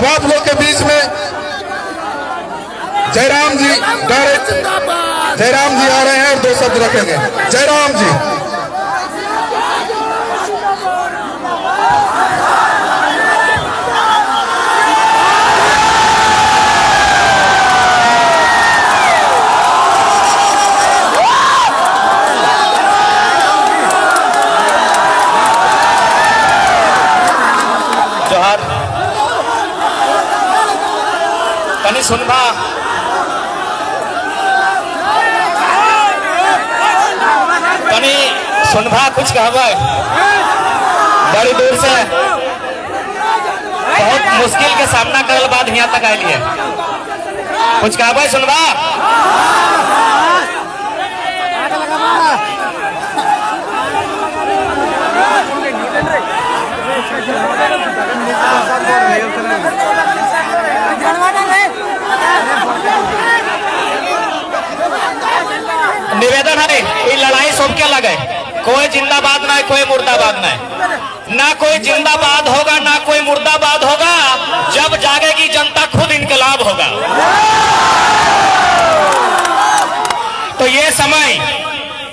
अब आप लोग के बीच में जयराम जी आ रहे हैं और 2 शब्द रखेंगे। जयराम जी। जोहार तनी सुनबा कुछ कहबा बड़ी दूर से बहुत मुश्किल के सामना करल बाद यहाँ तक आये है। कुछ कहबा सुनबा निवेदन है ये लड़ाई सबके लगे, कोई जिंदाबाद ना है कोई मुर्दाबाद ना है, ना कोई जिंदाबाद होगा ना कोई मुर्दाबाद होगा। जब जागेगी जनता खुद इनकलाब होगा। तो ये समय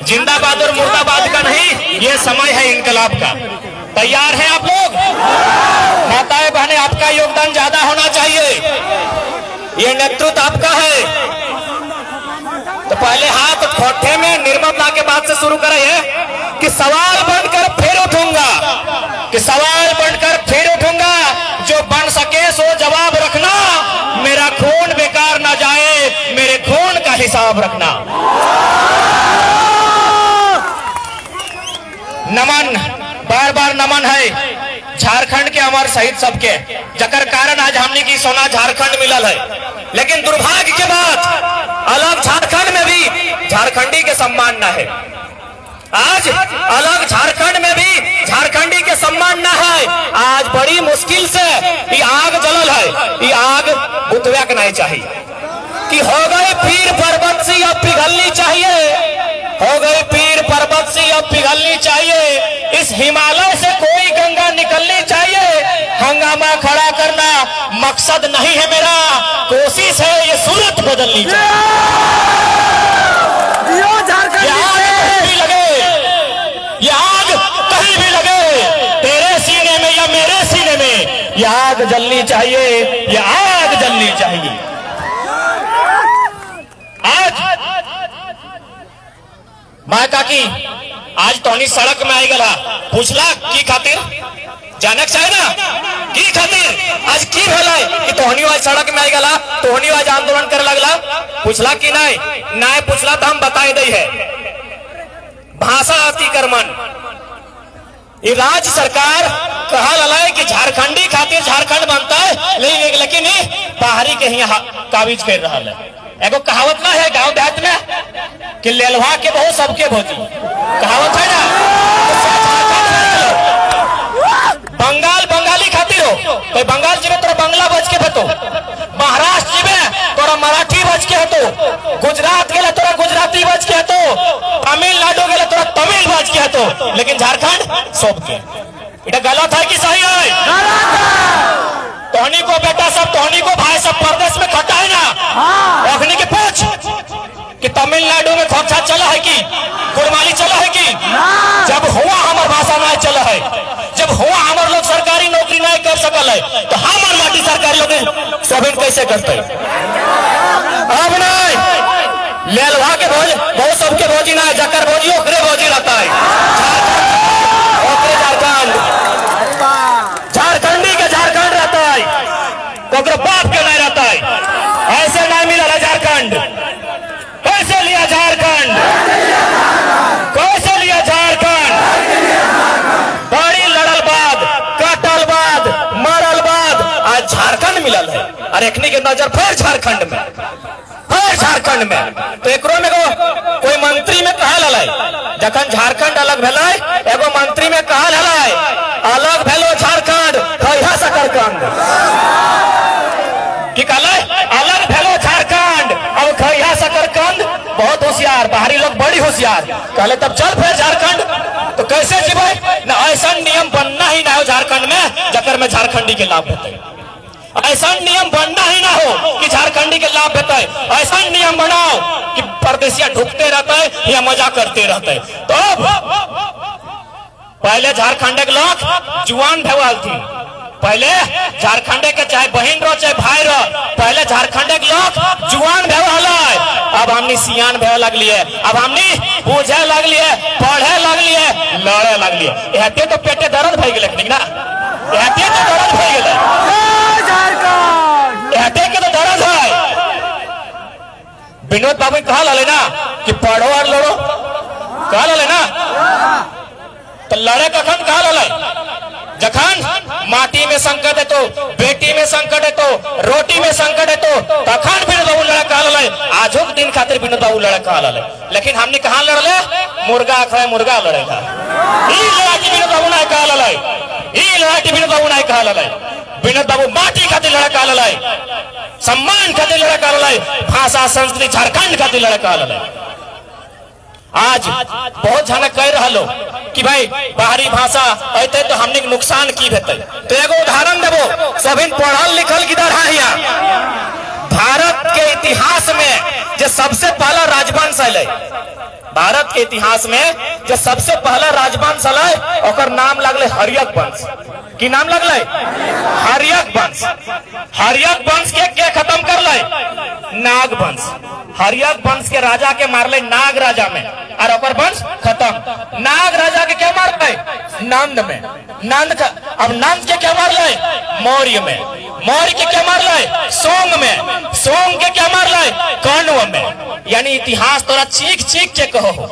जिंदाबाद और मुर्दाबाद का नहीं, ये समय है इनकलाब का। तैयार हैं आप लोग? माताएं बहनें, आपका योगदान ज्यादा होना चाहिए, ये नेतृत्व आपका है। तो पहले हाथ ठोठे में निर्ममता के बाद से शुरू करें कि सवाल बनकर फिर उठूंगा, कि सवाल बनकर फिर उठूंगा। जो बन सके सो जवाब रखना, मेरा खून बेकार ना जाए, मेरे खून का हिसाब रखना। नमन, बार बार नमन है झारखंड के अमर शहीद सबके, जकर कारण आज हमने की सोना झारखंड मिलल है। लेकिन दुर्भाग्य के बाद अलग झारखंड में भी झारखंडी के सम्मान न है। आज अलग झारखंड में भी झारखंडी के सम्मान न है। आज बड़ी मुश्किल से ये आग जलल है, ये आग बुतवा के नहीं चाहिए कि हो गए पीर पर्वत सी अब पिघलनी चाहिए, हो गए पीर पर्वत सी अब पिघलनी चाहिए। इस हिमालय से कोई गंगा निकलनी चाहिए। हंगामा खड़ा करना मकसद नहीं है मेरा, कोशिश है ये सूरत बदलनी चाहिए। ये आग कहीं भी लगे, तेरे सीने में या मेरे सीने में, ये आग जलनी चाहिए, ये आग जलनी चाहिए। माता की आज तोहनी सड़क में आई गला, पूछला की खातिर जानक चाहे ना, की खातिर आज की भला कि तोहनी आज सड़क में आई गला, तोहनी आज आंदोलन करे लगला। पूछला कि नहीं पूछला तो हम बताए दे है। भाषा अतिक्रमण, ये राज्य सरकार कहा लला कि झारखंडी खातिर झारखंड बनता है, लेकिन बाहरी के यहाँ काबिज कर रहा है। एगो कहावत ना है गांव देहात में कि लेलवा के बहु सबके भोजी, कहावत है ना। बंगाल बंगाली खातिर हो तो बंगाल जी में तोरा बंगला बच के हतो, महाराष्ट्र जी में तोरा मराठी बच के हतो, गुजरात गेला तोरा गुजराती बच के हतो, तमिलनाडु गेला तोरा तमिल बच के हतो, लेकिन झारखंड सबके। इटा गलत है कि सही है? तोहनी को बेटा सब, तोहनी को भाई सब प्रदेश में खटा है ना, रखने के पूछ कि तमिलनाडु में खोखा चला है कि कुरमाली चला है कि जब हुआ हमार भाषा नहीं चला है, जब हुआ हमारे लोग सरकारी नौकरी नहीं कर सकल है, तो हमार माटी सरकारी लोग सब कैसे करते? अब नहीं लेलवा के भोज बहुत सबके भोजी ना, जकर भोजी ओकरे भोजी रहता है। झारखंडी के झारखंड रहता है, तो बाप के नहीं रहता है। ऐसे नहीं मिला झारखंड। कैसे लिया झारखंड? कैसे लिया झारखंड? बड़ी लड़ल बाद, कटल बाद, मरल बाद आज झारखंड मिलल है। और एखनी के नजर फिर झारखंड में, फिर झारखंड में। तो एकरो में कोई मंत्री में कहा ललाई, जखन झारखंड अलग भेलै, एगो मंत्री में कहा ललाई अलग भेलो झारखंड, कहिया सकरकंद की कहले अलग भेलो झारखंड, अब कहिया सकरकंद। बहुत होशियार, बाहरी लोग बड़ी होशियार, कहले तब चल फिर झारखंड। तो कैसे जीवे ना, ऐसा नियम बनना ही ना हो झारखंड में जकर में झारखंडी के लाभ होते। ऐसा नियम बनना ही ना हो कि झारखंडी के लाभ होता है। ऐसा नियम बनाओ कि परदेशिया ढुकते रहता है या मजा करते रहते है। तो पहले झारखंड के लोग जुआन भेवाल थी, पहले झारखंड के चाहे बहन रो चाहे भाई रो, पहले झारखंड के लोग जुआन भेवाल है। अब हमने सियान भेवे लगली है, अब हमने बुझे लगली है, पढ़े लगली है, लड़े लगली है। एहते तो पेटे दर्द भई गेल ना, एहते तो दर्द भई गेल, एहते के तो दर्द है। विनोद बाबू कहा लले ना कि पढ़ो और लड़ो, कहा लले ना, तो लड़े कखन कहा लले जखन माटी में संकट है तो, बेटी में संकट है तो, रोटी में संकट है तो तखन विनोद बाबू लड़ा कहा लड़े। आजुक दिन खातिर विनोद बाबू लड़ा कहा लड़े, लेकिन हमने कहा लड़ले मुर्गा खाए मुर्गा लड़ेगा। ई लड़ाई विनोद बाबू ने कहा लड़े, ई लड़ाई विनोद बाबू ने कहा लड़े। विनोद बाबू माटी खातिर लड़ा कहा लड़े, सम्मान खातिर लड़ा कहा लड़े, भाषा संस्कृति झारखंड खातिर लड़ा कहा लड़े। आज बहुत झनक कह रहा लो कि भाई बाहरी भाषा अते तो हमने नुकसान की भेते। तो एगो उदाहरण देवो, सभी पढ़ल लिखल किधर है। भारत के इतिहास में जो सबसे पहला राजवंश है, भारत के इतिहास में जो सबसे पहला राजवंश है ओकर नाम लगले हर्यक वंश। की नाम लगले? हर्यक वंश। हर्यक वंश के खत्म कर ले? नाग वंश। हर्यक वंश के राजा के मारले नाग राजा में, और ओकर वंश खत्म। नाग राजा के क्या मारले? नंद में। नंद का अब नंद के क्या मारले? मौर्य में। मौर्य के क्या मारले? सोंग में। सोंग के क्या मारले? कण्व में। यानी इतिहास तोरा चीख चीख के कहो,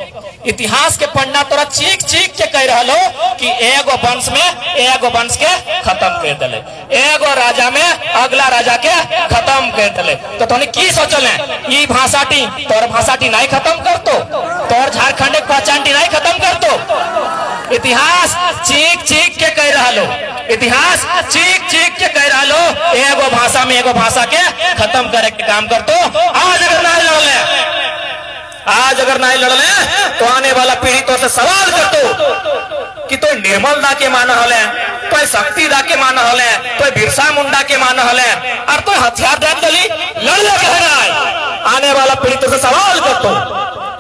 इतिहास के पन्ना तोरा चीख चीख के कह रहा लो कि एगो वंश में एगो वंश के खत्म कर दिले, एगो राजा में अगला राजा के खत्म कर दिले। तो तोने की सोचल है? ई भाषाटी तोर भाषाटी नहीं खत्म कर तो, तोर झारखंड के पहचानटी नहीं खत्म कर तो। इतिहास चीख चीख के कह रहा लो, इतिहास चीख चीख के कह रहा लो एगो भाषा में एगो भाषा के खत्म करे के काम कर तो। आज अगर नहीं लड़ले, आज अगर नहीं लड़ले तो आने वाला पीढ़ी तो से सवाल करतो कि तो निर्मल दा के माना हले, तो शक्ति दा के माना हले, तो बिरसा मुंडा के माना हले, और तो हथियार दे दली लड़ले कह रहा है। आने वाला पीढ़ी तो से सवाल करतो।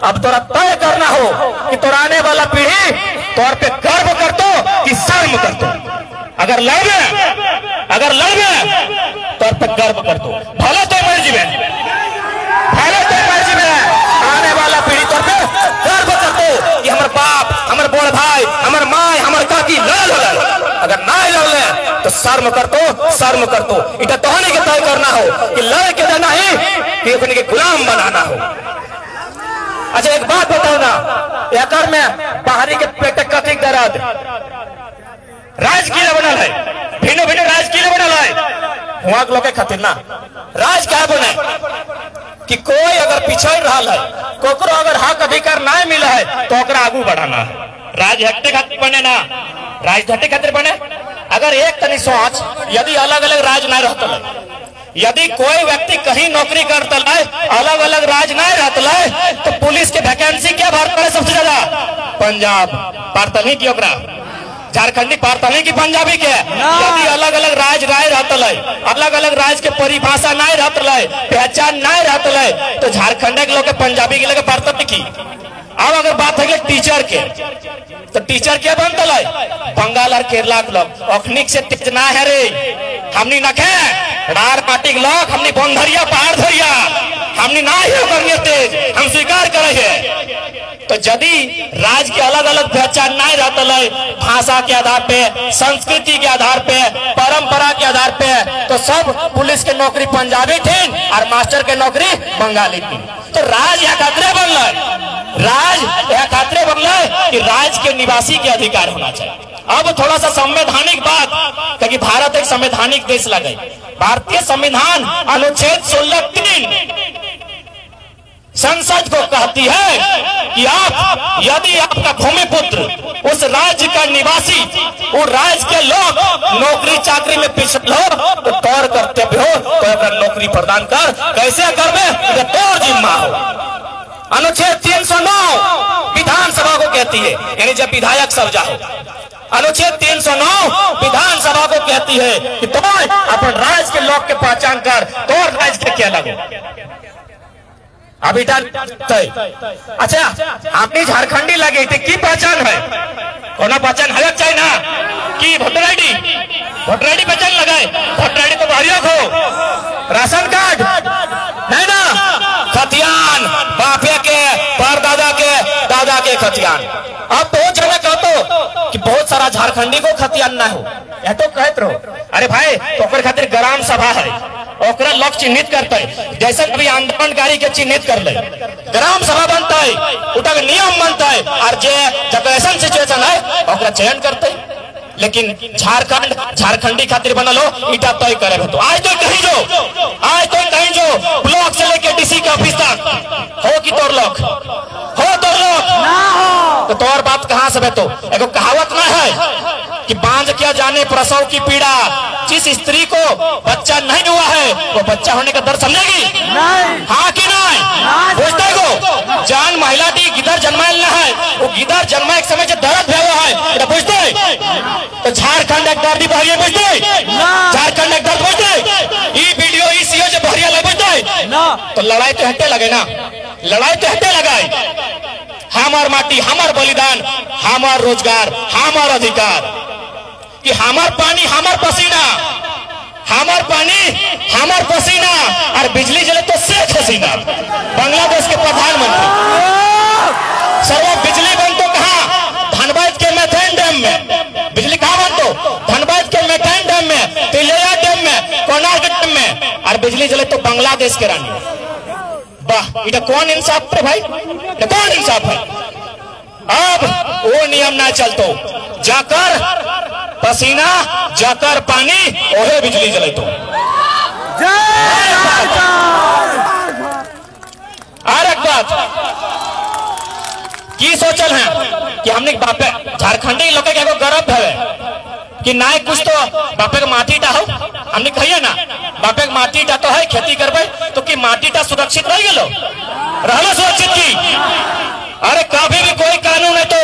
अब तोरा तय करना हो कि तोरा आने वाला पीढ़ी तौर पे गर्व करतो कि शर्म करतो। अगर लड़े तौर पे गर्व करतो, भले तो मर्जी में, भले तो मर्जी में आने वाला पीढ़ी तौर पे गर्व करतो कि हमारे बाप, हमारे बड़ भाई, हमारे माँ, हमारे काकी लड़ लड़े। अगर ना लड़ले तो शर्म करतो, शर्म करतो। इटा तोहने के तय करना हो कि लड़ के देना ही कि अपने के गुलाम बनाना हो। अच्छा एक बात बताओ ना, एकर में बाहरी के पेट कथी दर्द राज किले बनल है, भिन्न भिन्न राज किले बनल है वहां के लोग के खातिर ना। राज क्या बने कि कोई अगर पिछड़ रहा है, कोकरो अगर हक अधिकार ना मिला है तो ओकरा आगू बढ़ाना है। राज हटे खातिर बने ना, राज हटे खातिर बने। अगर एक तनी सोच, यदि अलग अलग राज ना रहता, यदि कोई व्यक्ति कहीं नौकरी करता है अलग अलग राज नहीं रहता है, तो पुलिस के वैकेंसी क्या भरता है सबसे ज्यादा? पंजाब पारतनी की, ओकरा झारखंडी पारतनी की, पंजाबी के। यदि अलग अलग राज राय रहता है, अलग अलग राज के परिभाषा नहीं रहता है, पहचान नहीं रहता है, तो झारखंड के लोग के पंजाबी के लोग पारतनी की। अब अगर बात है टीचर के, तो टीचर क्या बनता है? बंगाल और केरला के लोग अखनिक से तेज ना है रे, हमनी नखे रार पार्टी के लोग, हमनी बंधरिया पहाड़ धरिया, हमनी ना ही करने तेज, हम स्वीकार करे। तो यदि राज के अलग अलग पहचान नहीं रहता है, भाषा के आधार पे, संस्कृति के आधार पे, परंपरा के आधार पे, तो सब पुलिस के नौकरी पंजाबी थी और मास्टर के नौकरी बंगाली थी। तो राज यहाँ खातरे बनल है, राज यह खातरे बनल है कि राज के निवासी के अधिकार होना चाहिए। अब थोड़ा सा संवैधानिक बात, क्योंकि भारत एक संवैधानिक देश लगे। भारतीय संविधान अनुच्छेद 16(3) संसद को कहती है कि आप, यदि आपका भूमिपुत्र उस राज्य का निवासी, वो राज्य के लोग नौकरी चाकरी में पिछड़ हो तो तौर कर्तव्य हो तो अगर नौकरी प्रदान कर, कैसे करवे तौर जिम्मा हो। अनुच्छेद 309 विधानसभा को कहती है, यानी जब विधायक सब जाओ, अनुच्छेद 309 विधानसभा को कहती है कि तुम अपन राज्य के लोग के पहचान कर तो राज्य के क्या लगो अभी अच्छा अपनी झारखंडी लगे थे की पहचान है कोना पहचान है चाहिए ना कि वोटर आईडी पहचान लगाए वोटर आईडी तो बाहरिया हो राशन कार्ड नहीं ना खतियान बापे के परदादा के दादा के खतियान। अब बहुत जगह कहते कि बहुत सारा झारखंडी को खतियान ना हो या तो कहते रहो अरे भाई तो खातिर ग्राम सभा है ओकरा लोग चिन्हित करते है जैसे कभी आंदोलनकारी के चिन्हित कर ले ग्राम सभा बनता है उठा नियम बनता है और जब ऐसा सिचुएशन है ओकरा चयन करते है। लेकिन झारखंडी खातिर बनल हो इटा तय करे तो आज तो कहीं जो ब्लॉक से लेके डीसी के ऑफिस तक हो कि तोर लोग तो तोर बात कहां से बेतो एगो कहावत ना है कि बांझ क्या जाने प्रसव की पीड़ा जिस स्त्री को बच्चा नहीं हुआ है वो बच्चा होने का दर्द समझेगी हाँ कि नहीं पूछते को जान महिला दी गिदर जन्मायल ना है वो गिदर जन्मा एक समय जो दर्द है वो है पूछते तो झारखंड एक दर्दी बहरिया पूछते झारखंड एक दर्द पूछते ई वीडियो ई सीओ जो बहरिया लगे पूछते तो लड़ाई तो हटे लगे ना लगाए हमार माटी हमार बलिदान हमार रोजगार हमार अधिकार कि हमार पानी हमार पसीना और बिजली जले तो शेख हसीना बांग्लादेश के प्रधानमंत्री सर्व बिजली बनतो कहाँ धनबाद के मेथेन डैम में बिजली कहाँ बनतो धनबाद के मेथेन डैम में तिलैया डैम में कोनार्क डैम में और बिजली जले तो बांग्लादेश के रानी वाह इटा कौन इंसाफ है भाई कौन इंसाफ है। अब वो नियम ना चलतो जाकर पसीना जाकर पानी ओहे बिजली जले तो और एक बात की सोचल है कि हमने बापे झारखंडी लोग के गर्व है कि ना कुछ तो बापे के माटी टा हो हमने कहिए ना बापे के माटी टा तो है खेती करबे तो कि माटी टा सुरक्षित रह गेलो रहलो सुरक्षित की अरे कभी भी कोई कानून है तो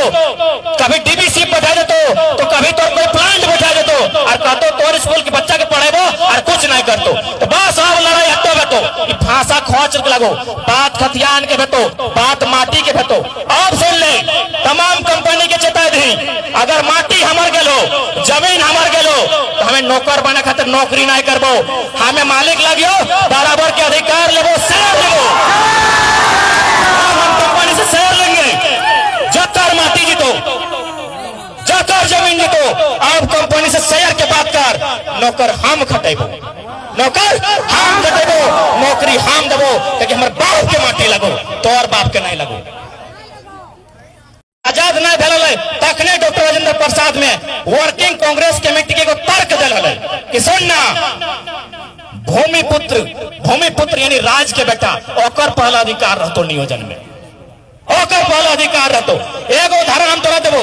कभी डीबीसी बैठा देतो तो कभी तो कोई प्लांट बैठा देतो और कहतो तोर स्कूल के बच्चा के पढ़ेबो और कुछ नहीं करतो तो बस अब लड़ाई हटो बेतो ई भाषा खोच लगो बात खतियान के बेतो बात माटी के बेतो। अब सुन ले तमाम कंपनी के चेता दी अगर माटी हमर गेलो जमीन हमर गेलो तो हमें नौकर बने खातिर नौकरी नहीं करबो हमें मालिक लगियो बराबर के अधिकार लेबो शेयर लेबो हम कंपनी से शेयर लेंगे जकर माटी जीतो जकर जमीन जीतो अब कंपनी से शेयर के बात कर नौकर हम खटेबो नौकरी हम देबो ताकि हमारे बाप के माटी लगो तो और बाप के नहीं लगो। आजाद नहीं भेल तखने डॉक्टर राजेंद्र प्रसाद में वर्किंग कांग्रेस कमेटी के तर्क दिल कि सुनना भूमिपुत्र यानी राज के बेटा ओकर पहला अधिकार रहतो नियोजन में ओकर पहला अधिकार रहतो। एगो उदाहरण हम तोरा देबो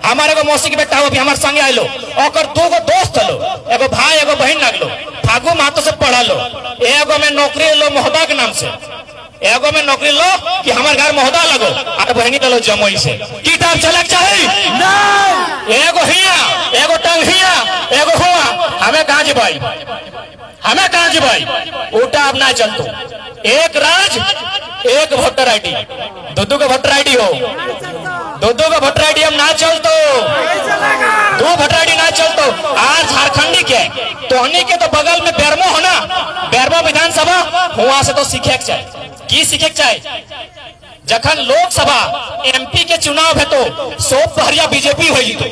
हमारे एगो मौसी के बेटा हो भी हमारे संगे आइलो ओकर दूगो दोस्त लो एगो भाई एगो बहन लगलो फागू महतो से पढ़ा लो एगो में नौकरी लो मोहदा के नाम से एगो में नौकरी लो कि हमारे घर मोहदा लगो और बहनी लो जमुई से किताब चलक चाहिए एगो हिया एगो टंग हिया एगो हुआ हमें कहाँ जी भाई उल्टा अब ना चलतो एक राज एक वोटर आईडी दो का वोटर आईडी हो दो का वोटर आईडी हम ना चलतो दो वोटर आईडी ना चलतो। आज झारखंडी के तो हनी के तो बगल में बेरमो हो ना बेरमो विधानसभा वहां से तो सीखे की सीखे जखन लोकसभा एमपी के चुनाव है तो सोप पहरिया बीजेपी हो जीतो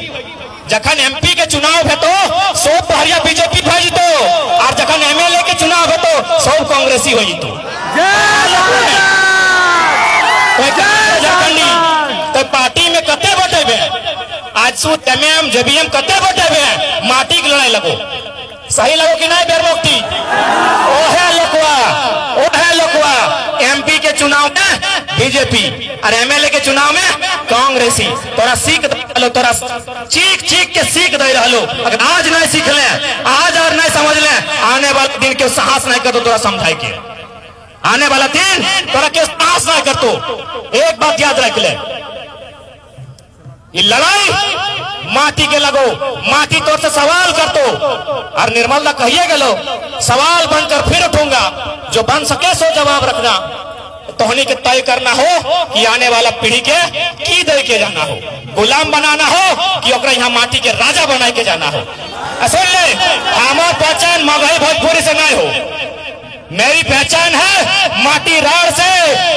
जखन एमपी के चुनाव है तो सोप पहरिया बीजेपी हो जीतो और जखन एमएलए के चुनाव है तो सब कांग्रेसी हो जीतो तो पार्टी में कते बटेबे आज सु एमएम जेबीएम कते बटेबे माटी की लड़ाई लगो सही लगो कि नहीं बेरमोक्ति ओहे लोकवा एमपी के चुनाव में बीजेपी और एमएलए के चुनाव में कांग्रेसी तोरा सीख तोरा चीख के सीख दे रहा अगर आज नहीं सीख ले आज और नहीं समझ ले आने वाले दिन के साहस नहीं कर तो तोरा समझाई के आने वाला दिन तोरा के साहस नहीं कर तो एक बात याद रख ले ये लड़ाई माटी के लगो, माटी तोर से सवाल कर तो, और निर्मल दा कहिए गेलो सवाल बनकर फिर उठूंगा, जो बन सके सो जवाब रखना। तोहनी के तय करना हो कि आने वाला पीढ़ी के की दे के जाना हो, गुलाम बनाना हो कि ओकरा यहाँ माटी के राजा बना के जाना हो। सुन ले, हमार पहचान मगही भोजपुरी से नहीं हो, मेरी पहचान है माटी राड़ से,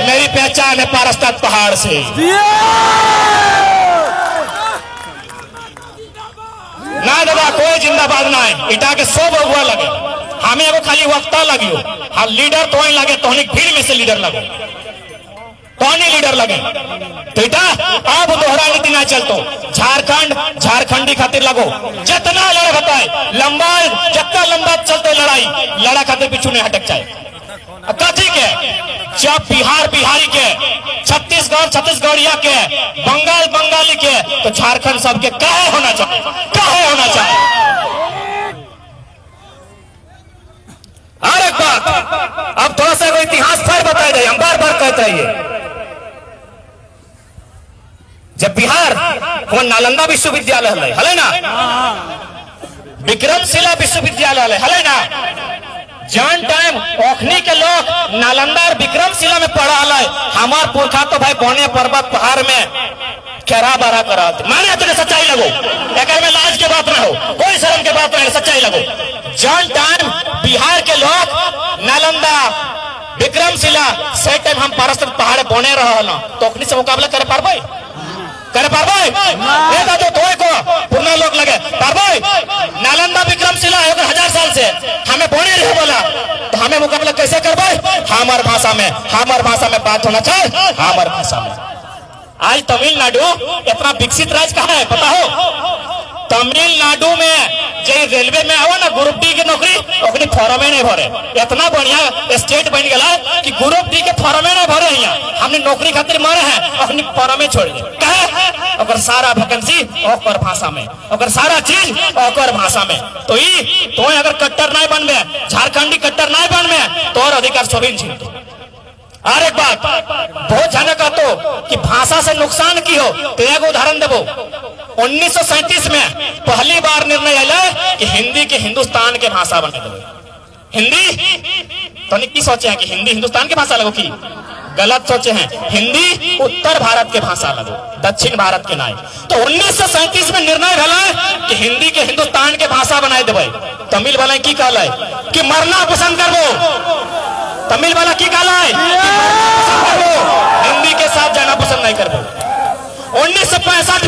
मेरी पहचान है पारस्ताद पहाड़ से। ना दबा कोई जिंदाबाद ना है, इटा के 100 बउआ लगे, हमें एगो खाली वक्ता लगियो, हाँ लीडर तो लगे, तोहनी भीड़ में से लीडर लगे, तोहनी लीडर लगे। तो इटा अब दोहरा नीति ना चलतो, झारखंड झारखंडी खातिर लगो, जितना लड़े बताए लंबा, जितना लंबा चलते लड़ाई लड़ा खातिर पीछू नहीं हटक जाए। कथी के जब बिहार बिहारी के, छत्तीसगढ़ छत्तीसगढ़िया के, बंगाल बंगाली के, तो झारखंड सबके काहे होना चाहिए, काहे होना चाहिए। और एक बात अब थोड़ा सा इतिहास पर बताया जाए, हम बार बार कहते हैं, जब बिहार वो नालंदा विश्वविद्यालय है ना, विक्रमशिला विश्वविद्यालय है ना, जान टाइम ओखनी के लोग नालंदा और विक्रमशिला में पढ़ा है। हमार पुरखा तो भाई बौने पर्वत पहाड़ में केरा बरा करा, माने तुझे सच्चाई लगो, एक में लाज के बात ना हो, कोई शर्म के बात नहीं, सच्चाई लगो। जान टाइम बिहार के लोग नालंदा विक्रमशिला से टाइम हम पारस्ताद पहाड़ बने रहा, तो ओखनी से मुकाबला करे पारबे, करे पारबे? तो तोय को पुरना लोग लगे पारबे, नालंदा विक्रमशिला 1000 साल से हमें बोने रहे बोला, तो हमें मुकाबला कैसे करबे? हमार भाषा में बात होना चाहिए, हमार भाषा में। आज तमिलनाडु इतना विकसित राज्य कहाँ है पता हो? तमिलनाडु में जो रेलवे में आओ ना ग्रुप डी की नौकरी, अपनी फॉर्म नहीं भरे, इतना बढ़िया स्टेट बन गया कि ग्रुप डी के फॉर्म नहीं भरे, यहाँ हमने नौकरी खातिर मरे हैं, अपनी फॉर्म छोड़ दे, कहे सारा वैकेंसी और भाषा में, और सारा चीज और भाषा में। तो ई तो अगर कट्टर नहीं बन में, झारखंडी कट्टर नहीं बन में, तो और अधिकार सोबिन छीन दो। और एक बात बहुत जाने का तो कि भाषा से नुकसान की हो, तो एक उदाहरण देवो। 1937 में पहली बार निर्णय आया कि हिंदी के हिंदुस्तान के भाषा बने देवे। हिंदी तो नहीं की सोचे हैं कि हिंदी हिंदुस्तान की भाषा लगो, की गलत सोचे हैं, हिंदी उत्तर भारत के भाषा लगो, दक्षिण भारत के नहीं। तो 1937 में निर्णय भला कि हिंदी के हिंदुस्तान के भाषा बनाए देवे। तमिल वाला की कहला है कि मरना पसंद करबो, तमिल वाला की कहला है हिंदी के साथ जाना पसंद नहीं करबो। 1965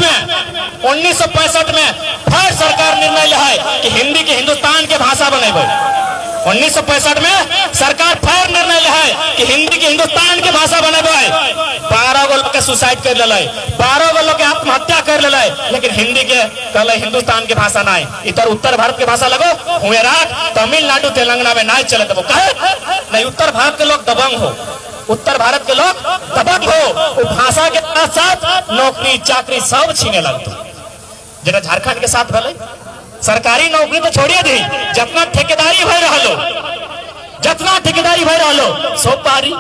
में फिर सरकार निर्णय लिया है कि हिंदी के हिंदुस्तान के भाषा बनेबे। 1965 में सरकार फिर निर्णय लिया है कि हिंदी के हिंदुस्तान के भाषा बनेबे। 12 गो लोग के सुसाइड कर ले, 12 गो लोग के आत्महत्या कर ले, लेकिन हिंदी के कहले हिंदुस्तान के भाषा नहीं, इधर उत्तर भारत के भाषा लगो हुए रात तमिलनाडु तेलंगाना में नहीं चले देबो, कहे नहीं उत्तर भारत के लोग दबंग हो, उत्तर भारत के लोग दबंग हो, भाषा के साथ साथ नौकरी चाकरी सब छीने लगते। जरा झारखंड के साथ भले सरकारी नौकरी तो छोड़िए दी, जितना ठेकेदारी भय रहा लो, जितना ठेकेदारी भय रहा लो सब पारी।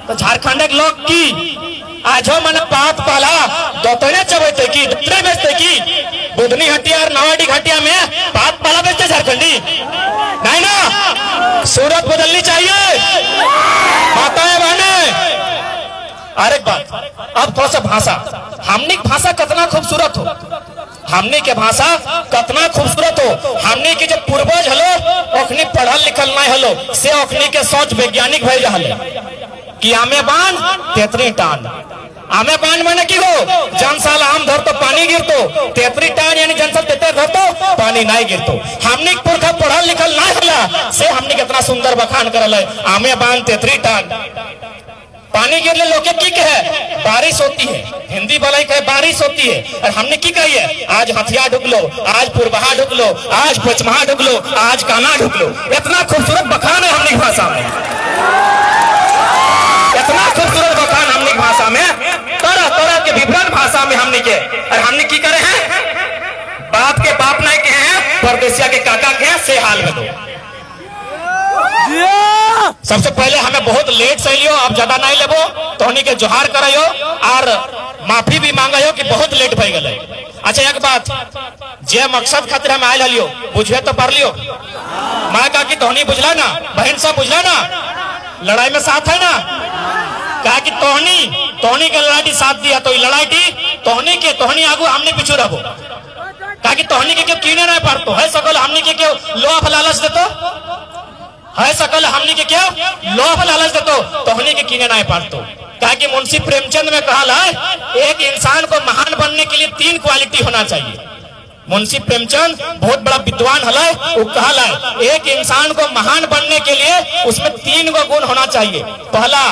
तो झारखंड के लोग की आजो मन पात पाला दोतने चबेते की, दोतने बेचते की, बुधनी हटिया और नवाडी घाटिया में पात पाला बेचते झारखंडी नहीं ना। सूरत बदलनी चाहिए माताएं बहने। अरे बात अब थोड़ा सा भाषा, हमने की भाषा कितना खूबसूरत हो, हमने के भाषा कितना खूबसूरत हो। हमने के जब पूर्वज हलो ओखनी पढ़ल लिखल नहीं हलो, से ओखनी के सोच वैज्ञानिक भय रहा कि आमे बांध तेतरी टान, आमे बांध मैंने की हो जन साल आम धर तो पानी गिरतो, तेतरी टान यानी जन साल तेतर धर तो पानी नहीं गिरतो। हमने पुरखा पढ़ल लिखल नहीं हला, से हमने कितना सुंदर बखान करल है, आमे बांध तेतरी टान। पानी गिरने लोग की कहे बारिश होती है, हिंदी वाला ही कहे बारिश होती है, और हमने की कही है आज हथिया ढुक लो, आज पूर्वहा ढुक लो, आज पचमहा ढुक लो, आज काना ढुक लो। इतना खूबसूरत बखान है हमने भाषा में, इतना खूबसूरत बखान हमने भाषा में, तरह तरह के विभिन्न भाषा में हमने के। और हमने की करे हैं बाप के बाप नहीं कहे हैं, परदेसिया के काका के हैं, से हाल में दो। सबसे पहले हमें बहुत लेट से लियो, अब ज्यादा नहीं लेबो, तो हमनी के जोहार करियो और माफी भी मांगा हो कि बहुत लेट भई गए। अच्छा एक बात, जे मकसद खातिर हम आयल हलियो बुझे तो पार लियो। मैं कहा कि तोहनी बुझला ना, बहन सब बुझला ना, लड़ाई में साथ है ना। कहा कि तोहनी के लड़ाई साथ दिया तो लड़ाई तोहनी आगू हमने पीछू रहो। कहा कि तोहनी के क्यों कीने नहीं पारतो है सकल, हमने के क्यों लोभ लालच देतो है सकल, हमने के क्यों लोभ लालच देतो, तोहनी के कीने नहीं पारतो। कहा कि मुंशी प्रेमचंद में कहा है एक इंसान को महान बनने के लिए 3 क्वालिटी होना चाहिए। मुंशी प्रेमचंद बहुत बड़ा विद्वान है, वो कहा एक इंसान को महान बनने के लिए उसमें 3 गो गुण होना चाहिए। पहला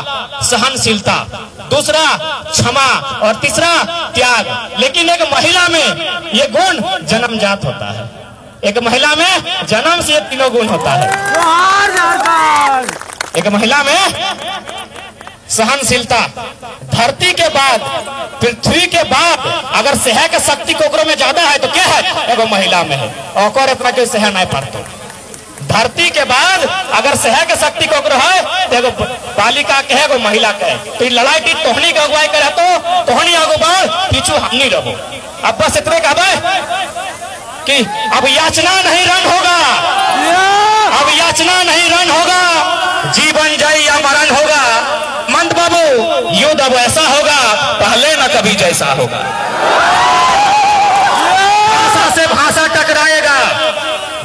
सहनशीलता, दूसरा क्षमा और तीसरा त्याग। लेकिन एक महिला में ये गुण जन्मजात होता है। एक महिला में जन्म से ये तीनों गुण होता है। एक महिला में सहनशीलता, धरती के बाद पृथ्वी के बाद अगर सह के शक्ति कोकरों में ज्यादा है तो क्या है, एगो महिला में है। और इतना कोई सह नहीं पारतो। धरती के बाद अगर सह के शक्ति कोकरो है तो एगो बालिका के है, एगो महिला के है। तो लड़ाई की तोहनी का अगुवाई करे तो तोहनी आगो बढ़, पीछू हमनी रहो। अब बस इतने कहबे कि अब याचना नहीं रण होगा, अब याचना नहीं रण होगा, जीवन जय या मरण होगा। मंद बाबू युद्ध अब ऐसा होगा पहले न कभी जैसा होगा। भाषा से भाषा टकराएगा,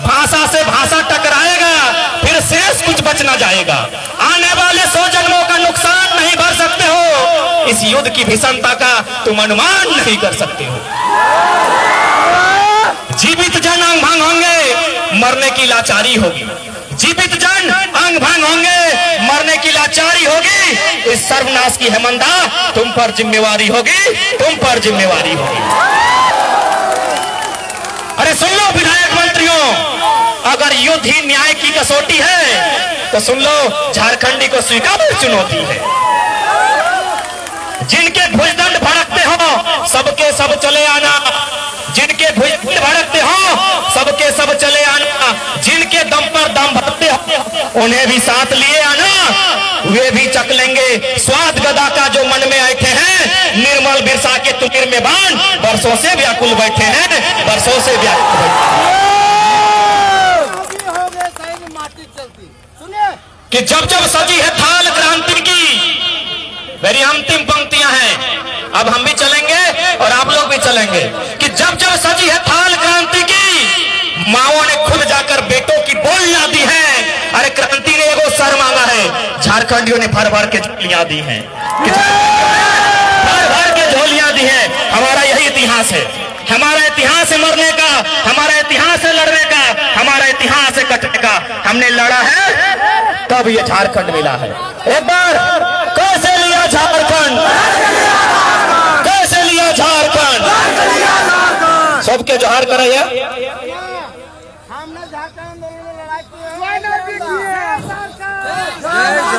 भाषा से भाषा टकराएगा, फिर शेष कुछ बच न जाएगा। आने वाले 100 जन्मों का नुकसान नहीं भर सकते हो, इस युद्ध की भीषणता का तुम अनुमान नहीं कर सकते हो। जीवित जन अंग भंग होंगे, मरने की लाचारी होगी। जीवित जन अंग भंग होंगे, मरने की लाचारी होगी। इस सर्वनाश की हेमंदा तुम पर जिम्मेवारी होगी, तुम पर जिम्मेवारी होगी। अरे सुन लो विधायक मंत्रियों, अगर युद्ध ही न्याय की कसौटी है तो सुन लो झारखंडी को स्वीकार चुनौती है। जिनके भुजदंड भड़कते हो सबके सब चले आना, जिनके भुजदंड भड़कते हो सबके सब चले आना, जिनके दम पर दम भरते हो उन्हें भी साथ लिए आना, वे भी चक लेंगे स्वाद गदा का जो मन में ऐठे हैं। निर्मल बिरसा के तुमिर में बाण बरसों से व्याकुल बैठे हैं, बरसों से व्याकुल बैठे हैं। कि जब जब सजी है थाल क्रांति की, मेरी अंतिम पंक्तियां हैं, अब हम भी चलेंगे और आप लोग भी चलेंगे। कि जब जब सजी है थाल क्रांति की, माओ ने खुद जाकर बेटों की बोल ला दी है। अरे क्रांति ने एगो सर मांगा है, झारखंडियों ने भर भर के झोलियां दी हैं, भर भर के झोलियां दी हैं। हमारा यही इतिहास है, हमारा इतिहास है मरने का, हमारा इतिहास है लड़ने का, हमारा इतिहास है कटने का। हमने लड़ा है तब ये झारखंड मिला है। एक बार कैसे लिया झारखंड, कैसे लिया झारखंड, सबके जोहार करे।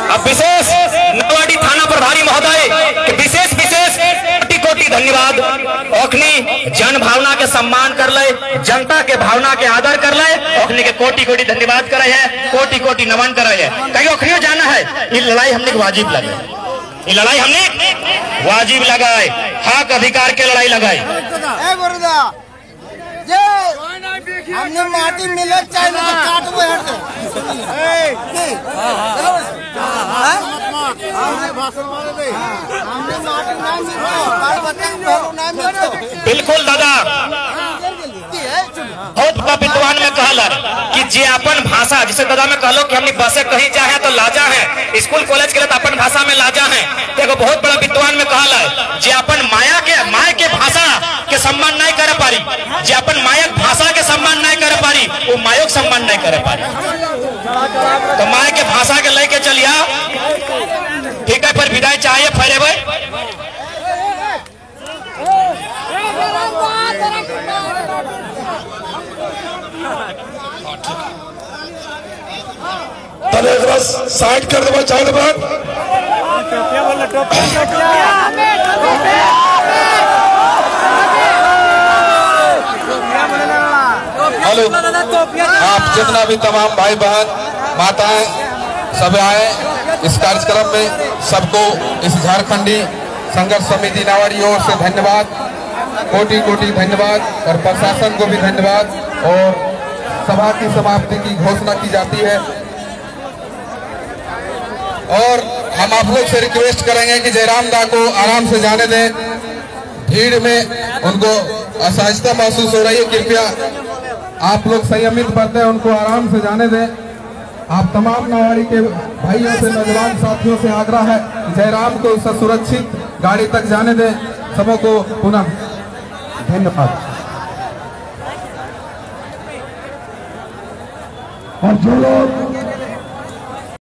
अब विशेष नवाडी थाना प्रभारी महोदय विशेष कोटि धन्यवाद। ओखनी जन भावना के सम्मान कर ले, जनता के भावना के आदर कर ले, ओखनी के कोटि कोटि धन्यवाद करे है, कोटि कोटि नमन करे है। कहीं ओखनियों जाना है, ये लड़ाई हमने वाजिब लगाए, ये लड़ाई हमने वाजिब लगाए, हक अधिकार के लड़ाई लगाई। हमने माटी मिले चाहे तो काटबो बिल्कुल दादा, बहुत बड़ा विद्वान में कहला कि जे अपन भाषा, जिसे दादा में कहलो कि हमने बसे कहीं जाए तो लाजा है, स्कूल कॉलेज के लिए तो अपन भाषा में लाजा है। देखो बहुत बड़ा विद्वान में कहला जे अपन माया के भाषा के सम्मान नहीं करे पारी, जे अपन माया भाषा के सम्मान नहीं करे पारी, वो मायोग सम्मान नहीं करे पारी। तो माया के भाषा के लेके चलिया, ठीक है, पर विदाई चाहिए फरे भाई। साइड कर दे चार बार। हेलो, आप जितना भी तमाम भाई बहन माताएं सब आए इस कार्यक्रम में, सबको इस झारखंडी संघर्ष समिति नावाड़ी ओर से धन्यवाद, कोटि कोटि धन्यवाद, और प्रशासन को भी धन्यवाद। और सभा की समाप्ति की घोषणा की जाती है और हम आप लोग से रिक्वेस्ट करेंगे कि जयराम दा को आराम से जाने दें। भीड़ में उनको असहजता महसूस हो रही है, कृपया आप लोग संयमित बरतें, उनको आराम से जाने दें। आप तमाम नावाड़ी के भाइयों से, नौजवान साथियों से आग्रह है जयराम को सुरक्षित गाड़ी तक जाने दें। सबों को पुनः धन्यवाद। और जो लोग